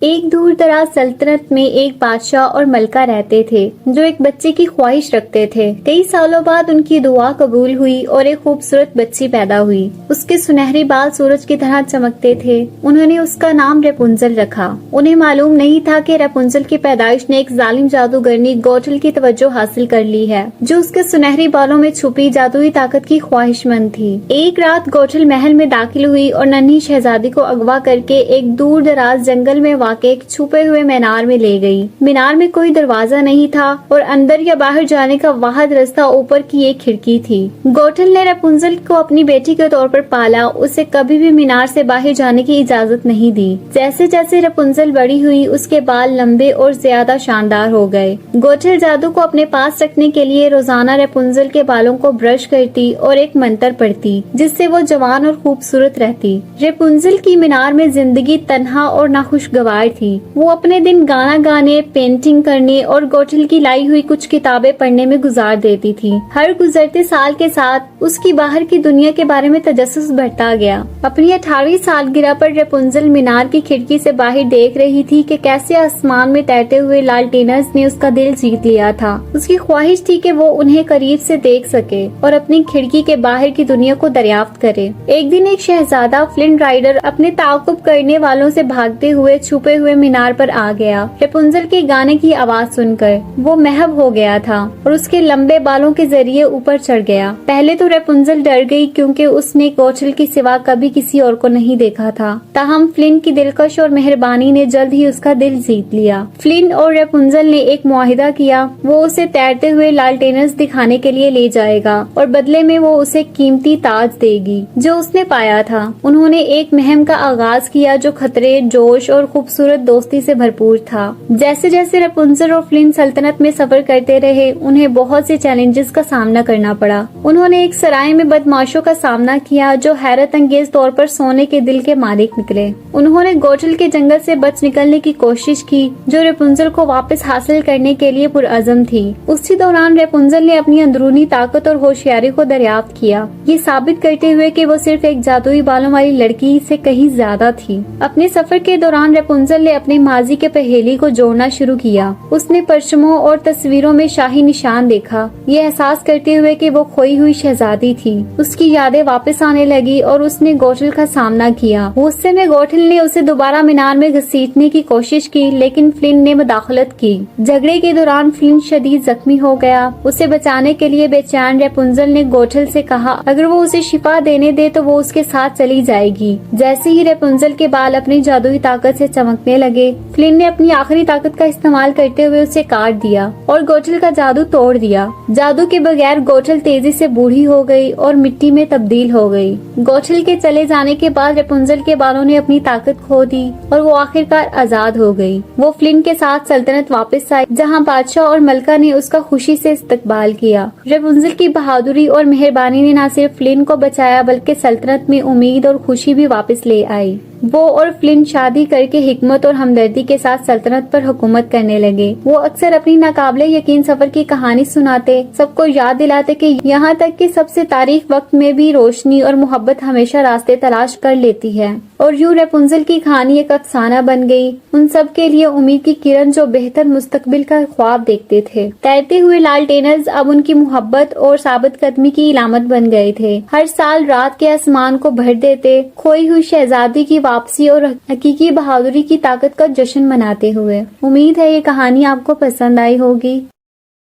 ایک دور دراز سلطنت میں ایک بادشاہ اور ملکہ رہتے تھے جو ایک بچے کی خواہش رکھتے تھے۔ کئی سالوں بعد ان کی دعا قبول ہوئی اور ایک خوبصورت بچی پیدا ہوئی۔ اس کے سنہرے بال سورج کی طرح چمکتے تھے۔ انہوں نے اس کا نام ریپنزل رکھا۔ انہیں معلوم نہیں تھا کہ ریپنزل کی پیدائش نے ایک ظالم جادوگرنی گوٹل کی توجہ حاصل کر لی ہے جو اس کے سنہرے بالوں میں چھپی جادوئی طاقت کی خواہش مند تھی۔ ایک رات گوٹل محل میں داخل ہوئی اور ننھی شہزادی کو اغوا کر کے ایک دور دراز جنگل میں واقع ایک چھپے ہوئے مینار میں لے گئی۔ مینار میں کوئی دروازہ نہیں تھا اور اندر یا باہر جانے کا واحد رستہ اوپر کی ایک کھڑکی تھی۔ گوٹل نے ریپنزل کو اپنی بیٹی کے طور پر پالا، اسے کبھی بھی مینار سے باہر جانے کی اجازت نہیں دی۔ جیسے جیسے ریپنزل بڑی ہوئی اس کے بال لمبے اور زیادہ شاندار ہو گئے۔ گوٹل جادو کو اپنے پاس رکھنے کے لیے روزانہ ریپنزل کے بالوں کو برش کرتی اور ایک منتر پڑھتی جس سے وہ جوان اور خوبصورت رہتی۔ ریپنزل کی مینار میں زندگی تنہا اور ناخوشگوار تھی۔ وہ اپنے دن گانا گانے، پینٹنگ کرنے اور گوٹل کی لائی ہوئی کچھ کتابیں پڑھنے میں گزار دیتی تھی۔ ہر گزرتے سال کے ساتھ اس کی باہر کی دنیا کے بارے میں تجسس بڑھتا گیا۔ اپنی 18ویں سالگرہ پر ریپنزل مینار کی کھڑکی سے باہر دیکھ رہی تھی کہ کیسے آسمان میں تیرتے ہوئے لالٹینرز نے اس کا دل جیت لیا تھا۔ اس کی خواہش تھی کہ وہ انہیں قریب سے دیکھ سکے اور اپنی کھڑکی کے باہر کی دنیا کو دریافت کرے۔ ایک دن ایک شہزادہ فلن رائڈر اپنے تعاقب کرنے والوں سے بھاگتے ہوئے چھپے ہوئے مینار پر آ گیا۔ ریپنزل کے گانے کی آواز سن کر وہ محو ہو گیا تھا اور اس کے لمبے بالوں کے ذریعے اوپر چڑھ گیا۔ پہلے تو ریپنزل ڈر گئی کیونکہ اس نے گوٹل کے سوا کبھی کسی اور کو نہیں دیکھا تھا، تاہم فلن کی دلکش اور مہربانی نے جلد ہی اس کا دل جیت لیا۔ فلن اور ریپنزل نے ایک معاہدہ کیا، وہ اسے تیرتے ہوئے لالٹینرز دکھانے کے لیے لے جائے گا اور بدلے میں وہ اسے قیمتی تاج دے گی جو اس نے پایا تھا۔ انہوں نے ایک مہم کا آغاز کیا جو خطرے، جوش اور خوبصورت دوستی سے بھرپور تھا۔ جیسے جیسے ریپنزل اور فلن سلطنت میں سفر کرتے رہے، انہیں بہت سے چیلنجز کا سامنا کرنا پڑا۔ انہوں نے ایک سرائے میں بدماشوں کا سامنا کیا جو حیرت انگیز طور پر سونے کے دل کے مالک نکلے۔ انہوں نے گوٹل کے جنگل سے بچ نکلنے کی کوشش کی جو ریپنزل کو واپس حاصل کرنے کے لیے پرعزم تھی۔ اسی دوران ریپنزل نے اپنی اندرونی طاقت اور ہوشیاری کو دریافت کیا، یہ ثابت کرتے ہوئے کہ وہ صرف ایک جادوئی بالوں والی لڑکی سے کہیں زیادہ تھی۔ اپنے سفر کے دوران ریپنزل نے اپنے ماضی کے پہیلی کو جوڑنا شروع کیا۔ اس نے پرچموں اور تصویروں میں شاہی نشان دیکھا، یہ احساس کرتے ہوئے کہ وہ کھوئی ہوئی شہزادی تھی۔ اس کی یادیں واپس آنے لگی اور اس نے گوٹل کا سامنا کیا۔ غصے میں گوٹل نے اسے دوبارہ مینار میں گھسیٹنے کی کوشش کی لیکن فلن نے مداخلت کی۔ جھگڑے کے دوران فلن شدید زخمی ہو گیا۔ اسے بچانے کے لیے بے چین ریپنزل نے گوٹل سے کہا اگر وہ اسے شفا دینے دے تو وہ اس کے ساتھ چلی جائے گی۔ جیسے ہی ریپنزل کے بال اپنی جادوئی طاقت سے چمکنے لگے، فلن نے اپنی آخری طاقت کا استعمال کرتے ہوئے اسے کاٹ دیا اور گوٹل کا جادو توڑ دیا۔ جادو کے بغیر گوٹل تیزی سے بوڑھی ہو گئی اور مٹی میں تبدیل ہو گئی۔ گوٹل کے چلے جانے کے بعد ریپنزل کے بالوں نے اپنی طاقت کھو دی اور وہ آخرکار آزاد ہو گئی۔ وہ فلن کے ساتھ سلطنت واپس آئی جہاں بادشاہ اور ملکہ نے اس کا خوشی سے استقبال کیا۔ ریپنزل کی بہادری اور مہربانی نے نہ صرف فلن کو بچایا بلکہ سلطنت میں امید اور خوشی بھی واپس لے آئی۔ وہ اور فلن شادی کر کے حکمت اور ہمدردی کے ساتھ سلطنت پر حکومت کرنے لگے۔ وہ اکثر اپنی ناقابل یقین سفر کی کہانی سناتے، سب کو یاد دلاتے کہ یہاں تک کہ سب سے تاریک وقت میں بھی روشنی اور محبت ہمیشہ راستے تلاش کر لیتی ہے۔ اور یوں ریپنزل کی کہانی ایک افسانہ بن گئی، ان سب کے لیے امید کی کرن جو بہتر مستقبل کا خواب دیکھتے تھے۔ تیرتے ہوئے لالٹینرز اب ان کی محبت اور ثابت قدمی کی علامت بن گئے تھے۔ ہر سال رات کے آسمان کو بھر دیتے، کھوئی ہوئی شہزادی کی واپسی اور حقیقی بہادری کی طاقت کا جشن مناتے ہوئے۔ امید ہے یہ کہانی آپ کو پسند آئی ہوگی۔